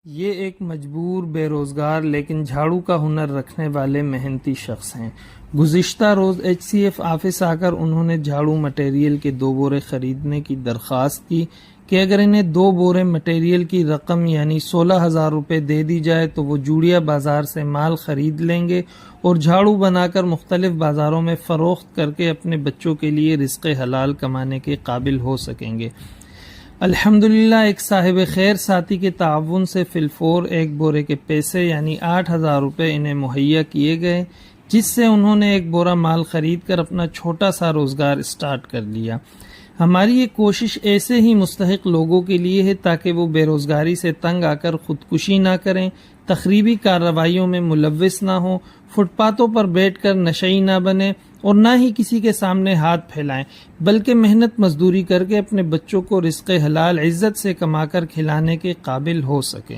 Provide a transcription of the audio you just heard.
یہ ایک مجبور بے روزگار لیکن جھاڑو کا ہنر رکھنے والے محنتی شخص ہیں۔ گزشتہ روز ایچ سی ایف آفس آ کر انہوں نے جھاڑو مٹیریل کے 2 بورے خریدنے کی درخواست کی کہ اگر انہیں 2 بورے مٹیریل کی رقم یعنی 16,000 روپے دے دی جائے تو وہ جوڑیا بازار سے مال خرید لیں گے اور جھاڑو بنا کر مختلف بازاروں میں فروخت کر کے اپنے بچوں کے لیے رزق حلال کمانے کے قابل ہو سکیں گے۔ الحمدللہ ایک صاحب خیر ساتھی کے تعاون سے فی الفور 1 بورے کے پیسے یعنی 8,000 روپے انہیں مہیا کیے گئے، جس سے انہوں نے 1 بورا مال خرید کر اپنا چھوٹا سا روزگار اسٹارٹ کر لیا۔ ہماری یہ کوشش ایسے ہی مستحق لوگوں کے لیے ہے تاکہ وہ بے روزگاری سے تنگ آ کر خودکشی نہ کریں، تخریبی کارروائیوں میں ملوث نہ ہوں، فٹ پاتھوں پر بیٹھ کر نشئی نہ بنیں اور نہ ہی کسی کے سامنے ہاتھ پھیلائیں، بلکہ محنت مزدوری کر کے اپنے بچوں کو رزق حلال عزت سے کما کر کھلانے کے قابل ہو سکیں۔